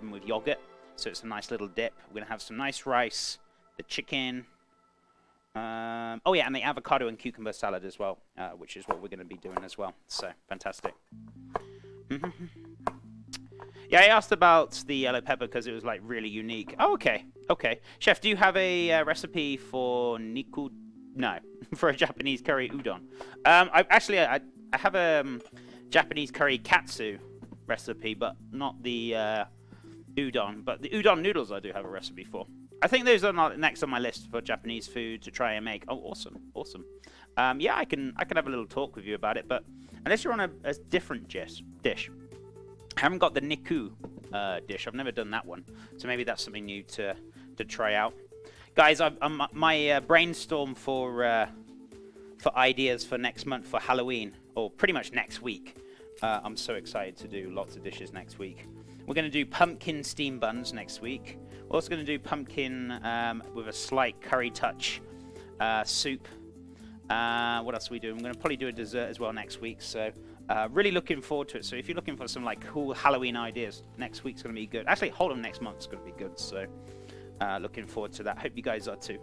with yogurt, so it's a nice little dip. We're going to have some nice rice, the chicken. Oh yeah, and the avocado and cucumber salad as well, which is what we're going to be doing as well. So, fantastic. Yeah, I asked about the yellow pepper because it was like really unique. Oh, okay. Okay. Chef, do you have a recipe for niku? No, for a Japanese curry udon. I have a Japanese curry katsu recipe, but not the udon. But the udon noodles I do have a recipe for. I think those are next on my list for Japanese food to try and make. Oh, awesome, awesome. Yeah, I can have a little talk with you about it, but unless you're on a different dish. I haven't got the niku dish. I've never done that one, so maybe that's something new to try out. Guys, my brainstorm for ideas for next month for Halloween, or pretty much next week. I'm so excited to do lots of dishes next week. We're going to do pumpkin steam buns next week. We're also going to do pumpkin with a slight curry touch soup. What else are we doing? We're going to probably do a dessert as well next week. So really looking forward to it. So if you're looking for some like cool Halloween ideas, next week's going to be good. Actually, hold on, next month's going to be good. So looking forward to that. Hope you guys are too.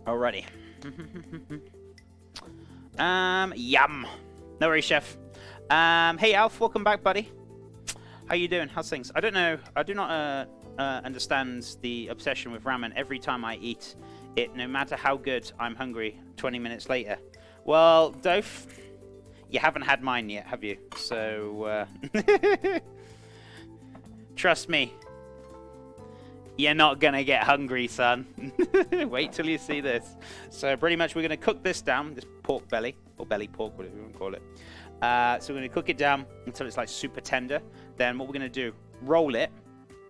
Alrighty. Yum. No worries, chef. Hey, Alf, welcome back, buddy. How you doing? How's things? I don't know. I do not understand the obsession with ramen. Every time I eat it, no matter how good, I'm hungry 20 minutes later. Well, Doph, you haven't had mine yet, have you? So, trust me, you're not going to get hungry, son. Wait till you see this. So, pretty much, we're going to cook this down, this pork belly, or belly pork, whatever you want to call it. So, we're going to cook it down until it's like super tender. Then, what we're going to do, roll it.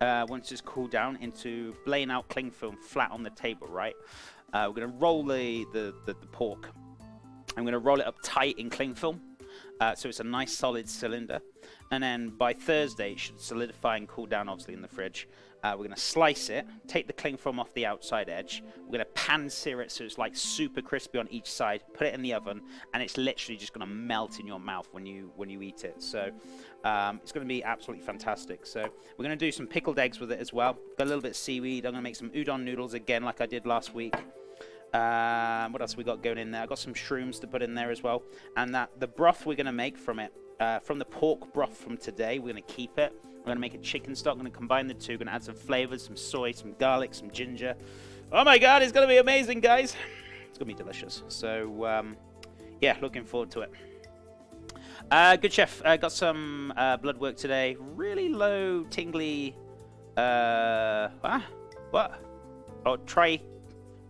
Once it's cooled down into laying out cling film flat on the table, right? We're going to roll the pork. I'm going to roll it up tight in cling film, so it's a nice solid cylinder. And then by Thursday, it should solidify and cool down, obviously, in the fridge. We're going to slice it, take the cling film off the outside edge. We're going to pan-sear it so it's like super crispy on each side. Put it in the oven, and it's literally just going to melt in your mouth when you eat it. So it's going to be absolutely fantastic. So we're going to do some pickled eggs with it as well. Got a little bit of seaweed. I'm going to make some udon noodles again, like I did last week. What else have we got going in there? I've got some shrooms to put in there as well. And the broth we're going to make from it, from the pork broth from today, we're going to keep it. We're going to make a chicken stock. We're going to combine the two. We're going to add some flavors, some soy, some garlic, some ginger. Oh my God, it's going to be amazing, guys. It's going to be delicious. So, yeah, looking forward to it. Good chef. Got some blood work today. Really low, tingly. What? Oh,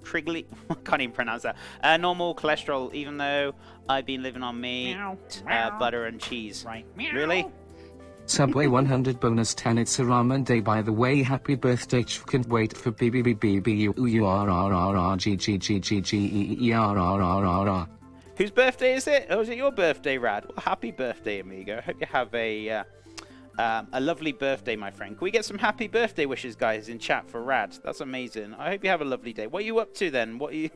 Triggly. I can't even pronounce that. Normal cholesterol, even though I've been living on meat, butter, and cheese. Right. Really? Subway 100 bonus 10. It's a ramen day, by the way. Happy birthday. Can't wait for BBBBBURRRRGGGGGERRRRR. Whose birthday is it? Oh, is it your birthday, Rad? Well, happy birthday, amigo. I hope you have a lovely birthday, my friend. Can we get some happy birthday wishes, guys, in chat for Rad? That's amazing. I hope you have a lovely day. What are you up to then? What are you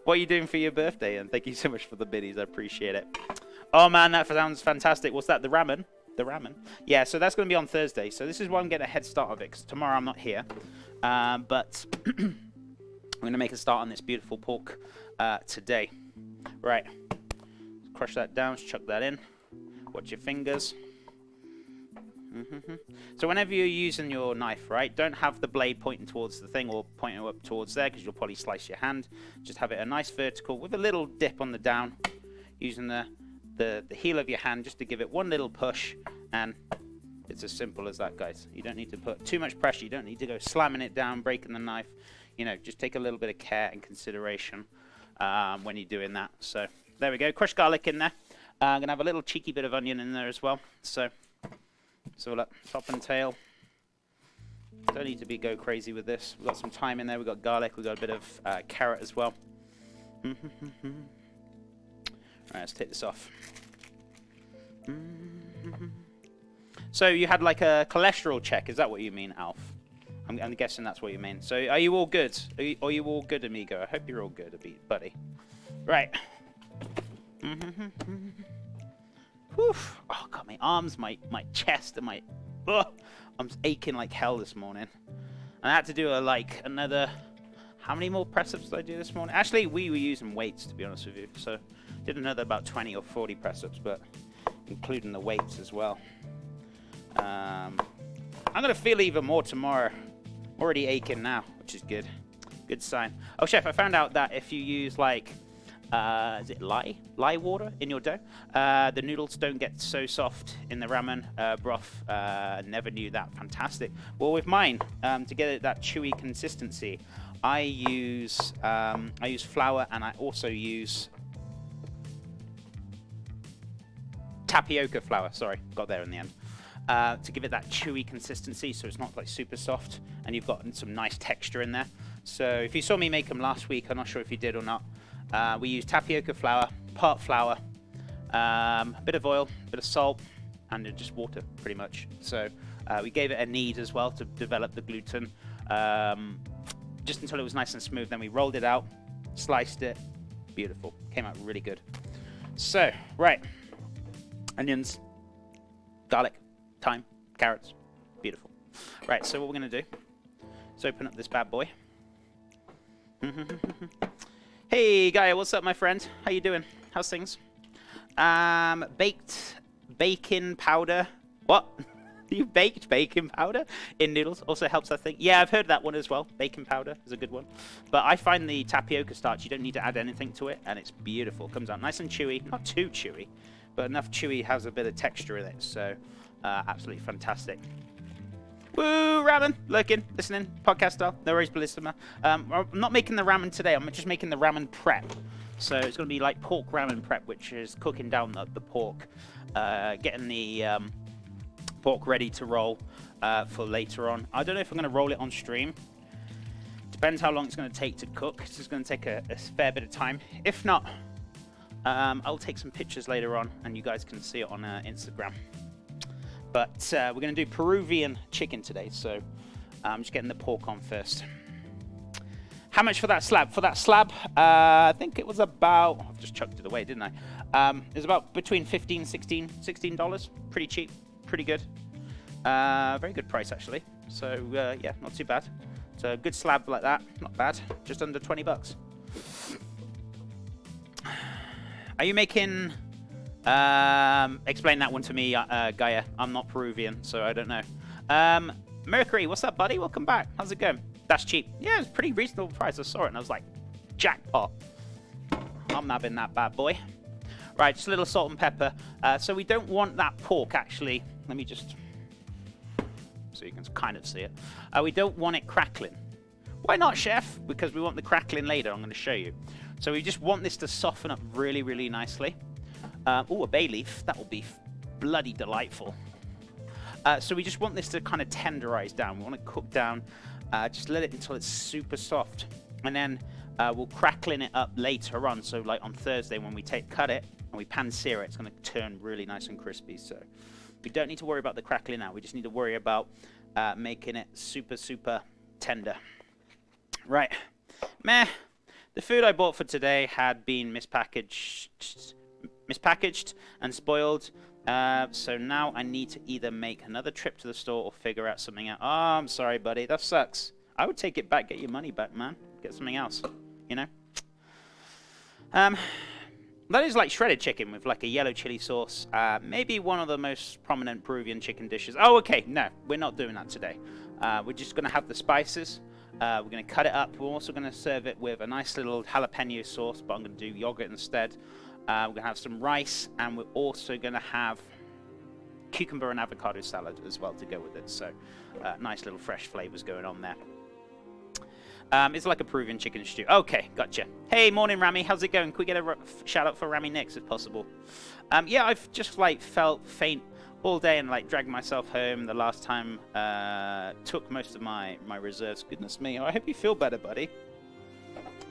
what are you doing for your birthday? And thank you so much for the biddies. I appreciate it. Oh man, that sounds fantastic. What's that? The ramen? The ramen. Yeah, so that's going to be on Thursday. So this is why I'm getting a head start of it, because tomorrow I'm not here. But I'm going to make a start on this beautiful pork today. Right. Crush that down. Chuck that in. Watch your fingers. So whenever you're using your knife, right, don't have the blade pointing towards the thing or pointing up towards there, because you'll probably slice your hand. Just have it a nice vertical with a little dip on the down, using the heel of your hand just to give it one little push, and it's as simple as that, guys. You don't need to put too much pressure. You don't need to go slamming it down, breaking the knife. You know, just take a little bit of care and consideration when you're doing that. So there we go. Crushed garlic in there. I'm gonna have a little cheeky bit of onion in there as well. So look, top and tail. Don't need to go crazy with this. We've got some thyme in there. We've got garlic. We've got a bit of carrot as well. Alright, let's take this off. So you had like a cholesterol check. Is that what you mean, Alf? I'm guessing that's what you mean. So are you all good? Are you all good, amigo? I hope you're all good, buddy. Right. Whew. Oh, God, my arms, my chest, and my... Ugh. I'm aching like hell this morning. And I had to do another... How many more press-ups did I do this morning? Actually, we were using weights, to be honest with you. So, did another about 20 or 40 press-ups, but including the weights as well. I'm going to feel even more tomorrow. I'm already aching now, which is good. Good sign. Oh, Chef, I found out that if you use, is it lye water in your dough, the noodles don't get so soft in the ramen broth. Never knew that. Fantastic. Well, with mine, to get it that chewy consistency, I use flour, and I also use tapioca flour. Sorry, got there in the end. To give it that chewy consistency, so it's not like super soft, and you've got some nice texture in there. So if you saw me make them last week, I'm not sure if you did or not. We use tapioca flour, part flour, a bit of oil, a bit of salt, and just water, pretty much. So we gave it a knead as well to develop the gluten, just until it was nice and smooth. Then we rolled it out, sliced it. Beautiful. Came out really good. So, right. Onions, garlic, thyme, carrots. Beautiful. Right, so what we're going to do is open up this bad boy. Hey, Gaia, what's up, my friend? How you doing? How's things? Baked bacon powder. What? You baked bacon powder in noodles? Also helps, I think. Yeah, I've heard that one as well. Bacon powder is a good one. But I find the tapioca starch, you don't need to add anything to it, and it's beautiful. Comes out nice and chewy. Not too chewy, but enough chewy, has a bit of texture in it. So, absolutely fantastic. Woo, ramen, lurking, listening, podcast style. No worries, Ballista. I'm not making the ramen today. I'm just making the ramen prep. So it's going to be like pork ramen prep, which is cooking down the pork, getting the pork ready to roll for later on. I don't know if I'm going to roll it on stream. Depends how long it's going to take to cook. This is going to take a fair bit of time. If not, I'll take some pictures later on, and you guys can see it on Instagram. But we're going to do Peruvian chicken today, so I'm just getting the pork on first. How much for that slab? For that slab, I think it was about... I've just chucked it away, didn't I? It was about between $15, $16. Pretty cheap, pretty good. Very good price, actually. So, yeah, not too bad. So, a good slab like that, not bad. Just under 20 bucks. Are you making... explain that one to me, Gaia. I'm not Peruvian, so I don't know. Mercury, what's up, buddy? Welcome back. How's it going? That's cheap. Yeah, it's a pretty reasonable price. I saw it and I was like, jackpot. I'm having that bad boy. Right, just a little salt and pepper. So we don't want that pork, actually. Let me just... so you can kind of see it. We don't want it crackling. Why not, chef? Because we want the crackling later. I'm going to show you. So we just want this to soften up really, really nicely. Oh, a bay leaf. That will be bloody delightful. So we just want this to kind of tenderize down. We want to cook down. Just let it until it's super soft. And then we'll crackling it up later on. So like on Thursday when we cut it and we pan-sear it, it's going to turn really nice and crispy. So we don't need to worry about the crackling now. We just need to worry about making it super, super tender. Right. Meh. The food I bought for today had been mispackaged and spoiled. So now I need to either make another trip to the store or figure out something out. Oh, I'm sorry, buddy. That sucks. I would take it back, get your money back, man. Get something else, you know? That is like shredded chicken with like a yellow chili sauce. Maybe one of the most prominent Peruvian chicken dishes. Oh, okay. No, we're not doing that today. We're just going to have the spices. We're going to cut it up. We're also going to serve it with a nice little jalapeno sauce, but I'm going to do yogurt instead. We're going to have some rice, and we're also going to have cucumber and avocado salad as well to go with it. So nice little fresh flavors going on there. It's like a Peruvian chicken stew. Okay, gotcha. Hey, morning, Rami. How's it going? Can we get a shout out for Rami Nix if possible? Yeah, I've just like felt faint all day and like dragged myself home. The last time took most of my reserves. Goodness me. I hope you feel better, buddy.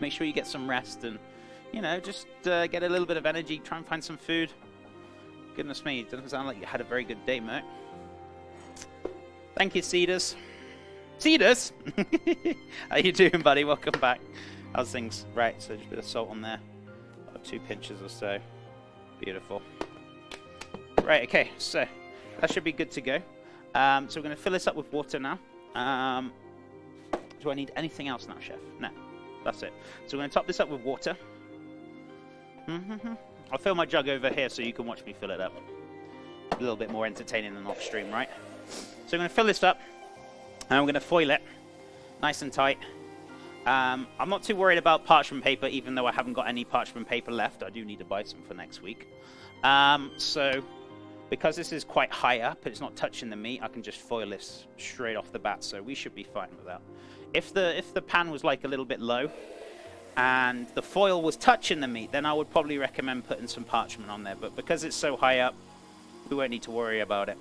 Make sure you get some rest and, you know, just get a little bit of energy. Try and find some food. Goodness me, it doesn't sound like you had a very good day, mate. Thank you, Cedars. Cedars? How you doing, buddy? Welcome back. How's things? Right, so just a bit of salt on there. About 2 pinches or so. Beautiful. Right, okay, so that should be good to go. So we're going to fill this up with water now. Do I need anything else now, Chef? No, that's it. So we're going to top this up with water. I'll fill my jug over here so you can watch me fill it up. A little bit more entertaining than off stream, right? So I'm going to fill this up, and I'm going to foil it nice and tight. I'm not too worried about parchment paper, even though I haven't got any parchment paper left. I do need to buy some for next week. So because this is quite high up and it's not touching the meat, I can just foil this straight off the bat, so we should be fine with that. If the pan was like a little bit low and the foil was touching the meat, then I would probably recommend putting some parchment on there, but because it's so high up, we won't need to worry about it.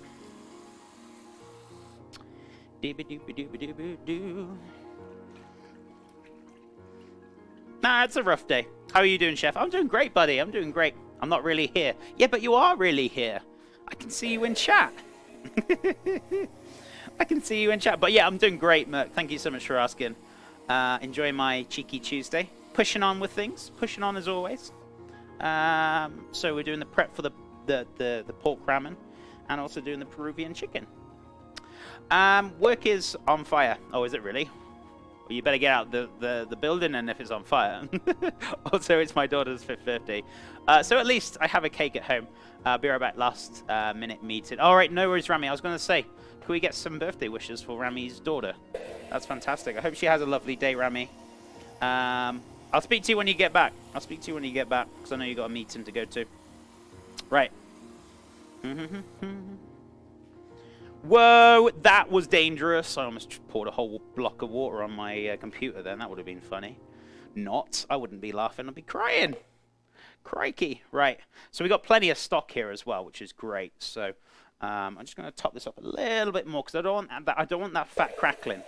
Nah, it's a rough day. How are you doing, Chef? I'm doing great, buddy. I'm doing great. I'm not really here. Yeah, but you are really here. I can see you in chat. I can see you in chat. But yeah, I'm doing great, Merc. Thank you so much for asking. Enjoying my cheeky Tuesday. Pushing on with things. Pushing on as always. So we're doing the prep for the pork ramen. And also doing the Peruvian chicken. Work is on fire. Oh, is it really? Well, you better get out the building and if it's on fire. Also, it's my daughter's 5th birthday. So at least I have a cake at home. Be right back. Last minute meeting. All right, no worries, Rami. I was going to say, can we get some birthday wishes for Rami's daughter? That's fantastic. I hope she has a lovely day, Rami. I'll speak to you when you get back. Because I know you got a meeting to go to. Right. Whoa, that was dangerous. I almost poured a whole block of water on my computer then. That would have been funny. Not. I wouldn't be laughing. I'd be crying. Crikey. Right. So we got plenty of stock here as well, which is great. So I'm just going to top this up a little bit more because I don't want that fat crackling.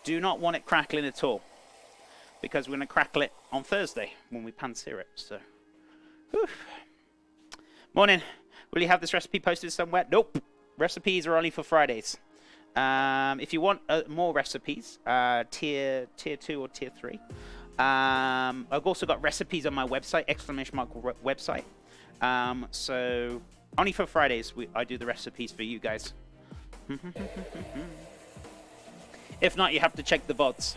Do not want it crackling at all. Because we're going to crackle it on Thursday when we pan sear it. So, whew. Morning. Will you have this recipe posted somewhere? Nope. Recipes are only for Fridays. If you want more recipes, tier 2 or tier 3. I've also got recipes on my website, ! Website. So only for Fridays I do the recipes for you guys. If not, you have to check the VODs.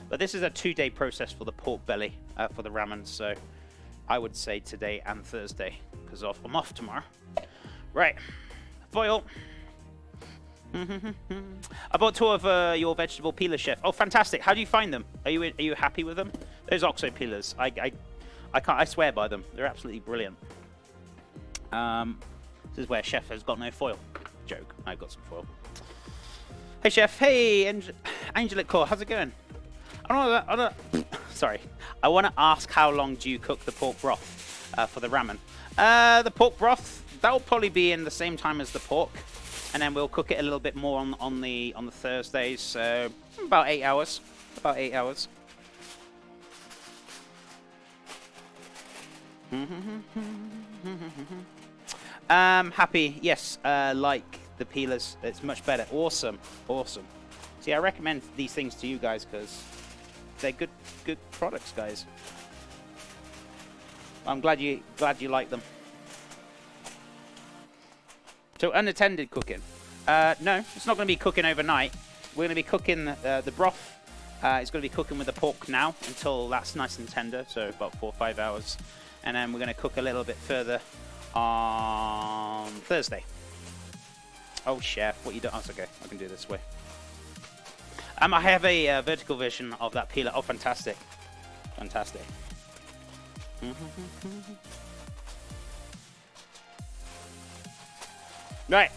But this is a 2-day process for the pork belly, for the ramen. So I would say today and Thursday, because I'm off tomorrow. Right. Foil. I bought 2 of your vegetable peelers, Chef. Oh, fantastic! How do you find them? Are you happy with them? Those OXO peelers, I swear by them. They're absolutely brilliant. This is where Chef has got no foil. Joke. I've got some foil. Hey, Chef. Hey, Angelic Core. How's it going? Sorry. I want to ask, how long do you cook the pork broth for the ramen? The pork broth, that will probably be in the same time as the pork, and then we'll cook it a little bit more on the Thursdays. So about 8 hours. About 8 hours. Happy. Yes. Like the peelers, it's much better. Awesome. Awesome. See, I recommend these things to you guys because they're good products, guys. I'm glad you like them. So unattended cooking. No, it's not going to be cooking overnight. We're going to be cooking the broth. It's going to be cooking with the pork now until that's nice and tender, so about 4 or 5 hours. And then we're going to cook a little bit further on Thursday. Oh, Chef, what you doing? Oh, it's okay. I can do it this way. I have a vertical version of that peeler. Oh, fantastic. Fantastic. Right.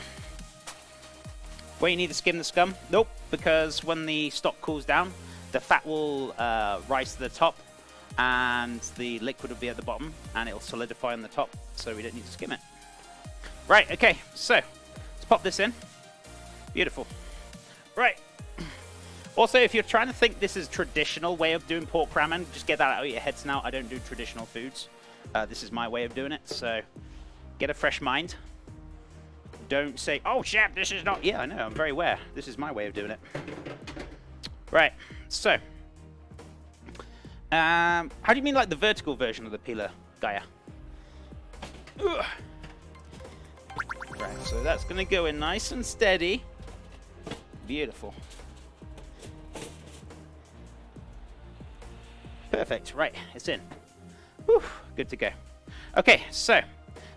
Where you need to skim the scum? Nope, because when the stock cools down, the fat will rise to the top and the liquid will be at the bottom and it'll solidify on the top, so we don't need to skim it. Right, okay, so let's pop this in. Beautiful. Right. Also, if you're trying to think this is a traditional way of doing pork ramen, just get that out of your heads now. I don't do traditional foods. This is my way of doing it, so get a fresh mind. Don't say, oh, Chef, this is not... Yeah, I know, I'm very aware. This is my way of doing it. Right, so. How do you mean like the vertical version of the peeler, Gaia? Ugh. Right, so that's going to go in nice and steady. Beautiful. Perfect. Right, it's in. Whew, good to go. Okay, so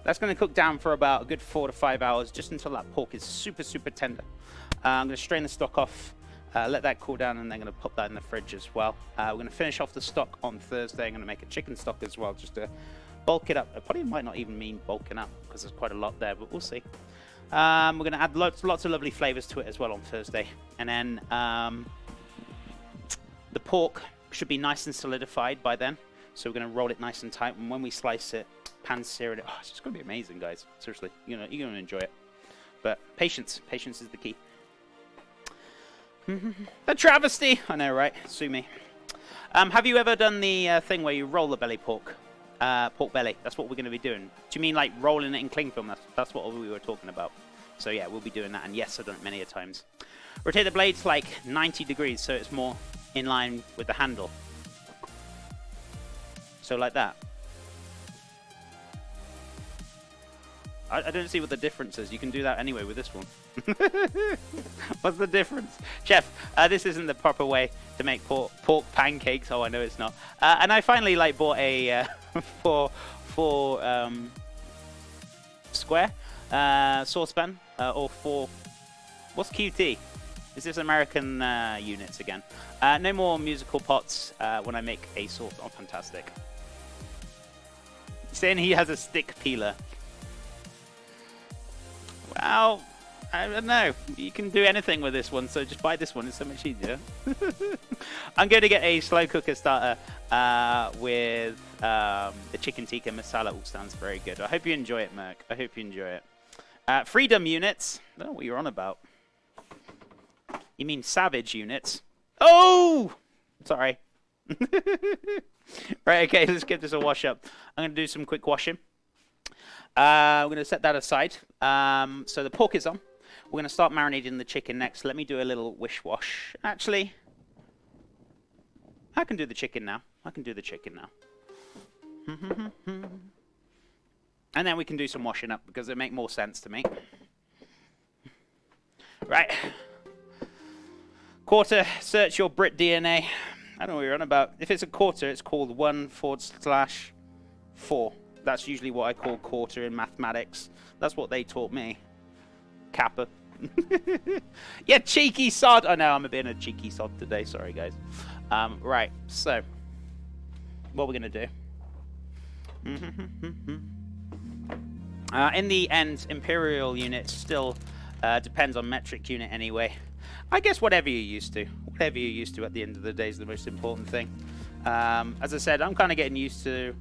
that's going to cook down for about a good 4 to 5 hours, just until that pork is super, super tender. I'm going to strain the stock off, let that cool down, and then I'm going to pop that in the fridge as well. We're going to finish off the stock on Thursday. I'm going to make a chicken stock as well, just to bulk it up. It probably might not even mean bulking up, because there's quite a lot there, but we'll see. We're going to add lots of lovely flavors to it as well on Thursday. And then the pork should be nice and solidified by then. So we're going to roll it nice and tight. And when we slice it, pan-sear it, it's just going to be amazing, guys. Seriously, you're going to enjoy it. But patience is the key. A travesty. I know, right? Sue me. Have you ever done the thing where you roll the belly pork? Pork belly. That's what we're going to be doing. Do you mean like rolling it in cling film? That's what we were talking about. So yeah, we'll be doing that. And yes, I've done it many a times. Rotate the blade to like 90 degrees so it's more in line with the handle. So like that. I don't see what the difference is. You can do that anyway with this one. What's the difference? Chef, this isn't the proper way to make pork pancakes. Oh, I know it's not. And I finally like bought a four square saucepan or four. What's QT? Is this American units again? No more musical pots when I make a sauce. Oh, fantastic. Saying he has a stick peeler. Well, I don't know. You can do anything with this one, so just buy this one. It's so much easier. I'm going to get a slow cooker starter with the chicken tikka masala. All sounds very good. I hope you enjoy it, Merc. I hope you enjoy it. Freedom units. I don't know what you're on about. You mean savage units? Oh! Sorry. Right, okay, let's give this a wash up. I'm going to do some quick washing. We're going to set that aside. So the pork is on. We're going to start marinating the chicken next. Let me do a little wish-wash. Actually, I can do the chicken now. And then we can do some washing up because it make more sense to me. Right. Quarter, search your Brit DNA. I don't know what you're on about. If it's a quarter, it's called 1/4. That's usually what I call quarter in mathematics. That's what they taught me. Kappa. Yeah, cheeky sod. I know, I'm being a cheeky sod today. Sorry, guys. Right, so what we're going to do. In the end, imperial unit still depends on metric unit anyway. I guess whatever you're used to. Whatever you're used to at the end of the day is the most important thing. As I said, I'm kind of getting used to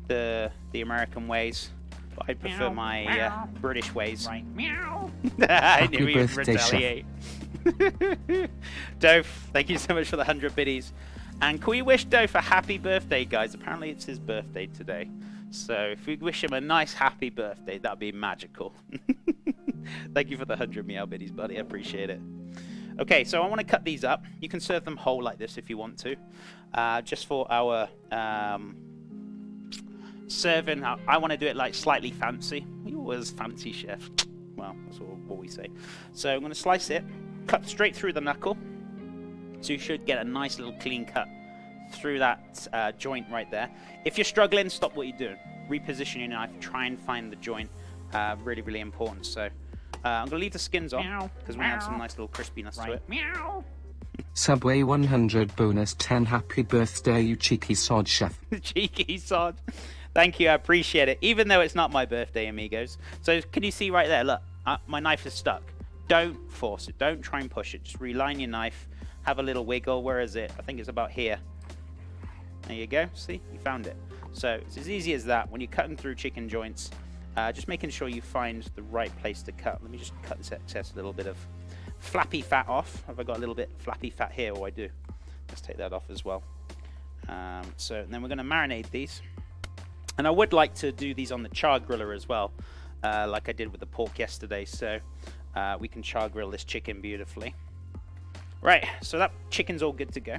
the American ways. But I prefer my British ways. Right. Meow. I knew he would retaliate. Dove, thank you so much for the 100 biddies. And can we wish Dove a happy birthday, guys? Apparently it's his birthday today. So if we wish him a nice happy birthday, that'd be magical. Thank you for the 100 meow biddies, buddy. I appreciate it. Okay, so I want to cut these up. You can serve them whole like this if you want to. Just for our serving, I want to do it like slightly fancy. You always fancy, chef. Well, that's what we say. So I'm going to slice it, cut straight through the knuckle. So you should get a nice little clean cut through that joint right there. If you're struggling, stop what you're doing. Reposition your knife, try and find the joint. Really, really important. So I'm going to leave the skins on because we have some nice little crispiness to it. Meow. Subway 100 bonus 10 happy birthday, you cheeky sod, chef. Cheeky sod. Thank you, I appreciate it. Even though it's not my birthday, amigos. So can you see right there? Look, my knife is stuck. Don't force it. Don't try and push it. Just reline your knife. Have a little wiggle. Where is it? I think it's about here. There you go. See? You found it. So it's as easy as that. When you're cutting through chicken joints, just making sure you find the right place to cut. Let me just cut this excess little bit of flappy fat off. Have I got a little bit flappy fat here? Oh, I do. Let's take that off as well. So then we're going to marinate these. And I would like to do these on the char griller as well, like I did with the pork yesterday. So we can char grill this chicken beautifully. Right, so that chicken's all good to go.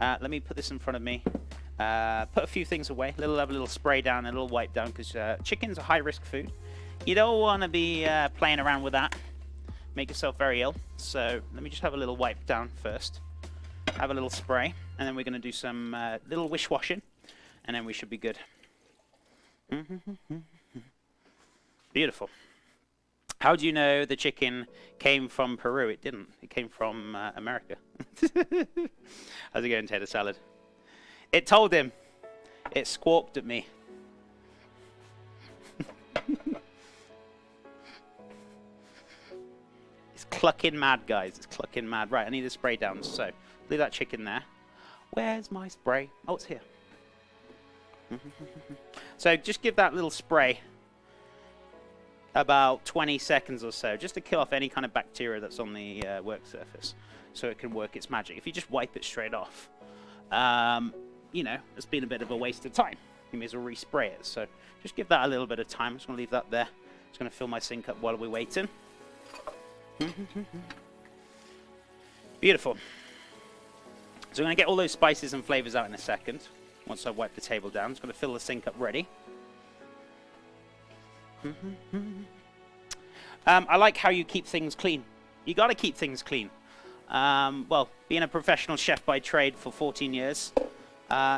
Let me put this in front of me. Put a few things away. Have a little spray down, a little wipe down, because chicken's a high-risk food. You don't want to be playing around with that. Make yourself very ill. So let me just have a little wipe down first. Have a little spray, and then we're going to do some little wish-washing, and then we should be good. Beautiful. How do you know the chicken came from Peru? It didn't. It came from America. How's it going, tater salad? It told him. It squawked at me. It's clucking mad, guys. It's clucking mad. Right, I need to spray down. So, leave that chicken there. Where's my spray? Oh, it's here. So, just give that little spray about 20 seconds or so, just to kill off any kind of bacteria that's on the work surface, so it can work its magic. If you just wipe it straight off, you know, it's been a bit of a waste of time. You may as well respray it. So just give that a little bit of time. I'm just going to leave that there. Just going to fill my sink up while we're waiting. Beautiful. So I'm going to get all those spices and flavors out in a second. Once I've wiped the table down, I'm just going to fill the sink up ready. I like how you keep things clean. You got to keep things clean. Well, being a professional chef by trade for 14 years,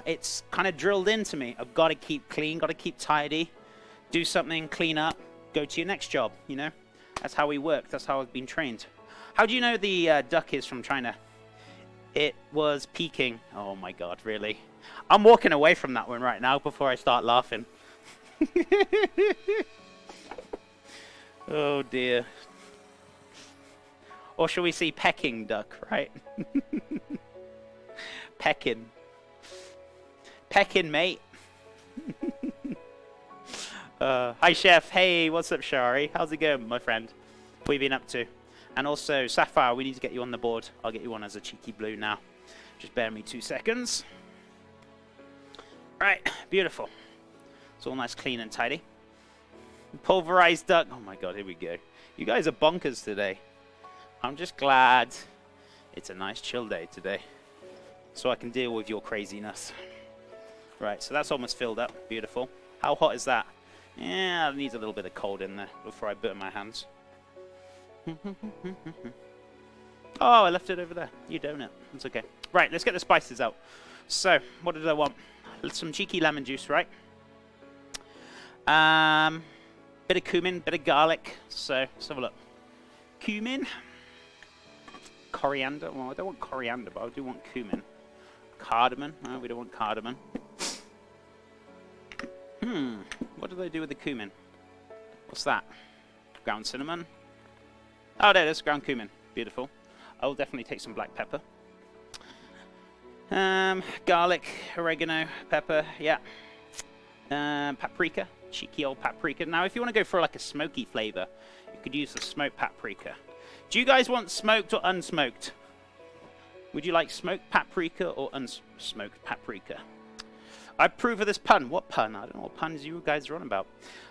it's kind of drilled into me. I've got to keep clean, got to keep tidy, do something, clean up, go to your next job, you know? That's how we work. That's how I've been trained. How do you know the duck is from China? It was peking. Oh my God, really? I'm walking away from that one right now before I start laughing. Oh dear. Or shall we see pecking duck, right? Pecking. Pecking, mate. Hi, Chef. Hey, what's up, Shari? How's it going, my friend? What have you been up to? And also, Sapphire, we need to get you on the board. I'll get you on as a cheeky blue now. Just bear me 2 seconds. Right, beautiful. It's all nice, clean, and tidy. Pulverized duck. Oh my God, here we go. You guys are bonkers today. I'm just glad it's a nice chill day today, so I can deal with your craziness. Right, so that's almost filled up. Beautiful. How hot is that? Yeah, it needs a little bit of cold in there before I burn my hands. Oh, I left it over there. You donut. It's okay. Right, let's get the spices out. So, what did I want? Some cheeky lemon juice, right? Bit of cumin, bit of garlic. So, let's have a look. Cumin. Coriander. Well, I don't want coriander, but I do want cumin. Cardamom. No, we don't want cardamom. What do they do with the cumin? What's that? Ground cinnamon. Oh, there it is. Ground cumin. Beautiful. I will definitely take some black pepper. Garlic, oregano, pepper. Yeah. Paprika. Cheeky old paprika. Now, if you want to go for like a smoky flavor, you could use the smoked paprika. Do you guys want smoked or unsmoked? Would you like smoked paprika or unsmoked paprika? I approve of this pun. What pun? I don't know what puns you guys are on about.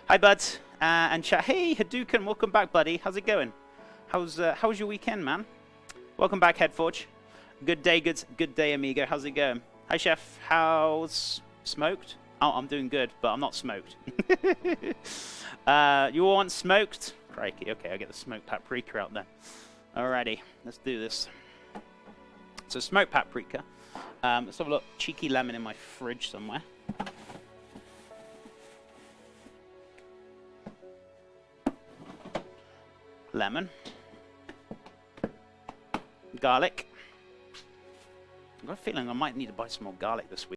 Hi, buds. And chat. Hey, Hadouken. Welcome back, buddy. How's it going? How's your weekend, man? Welcome back, Headforge. Good day, good day, amigo. How's it going? Hi, chef. How's smoked? Oh, I'm doing good, but I'm not smoked. You all want smoked? Crikey. Okay, I'll get the smoked paprika out there. Alrighty, let's do this. So smoked paprika. Let's have a look. Cheeky lemon in my fridge somewhere. Lemon. Garlic. I've got a feeling I might need to buy some more garlic this week.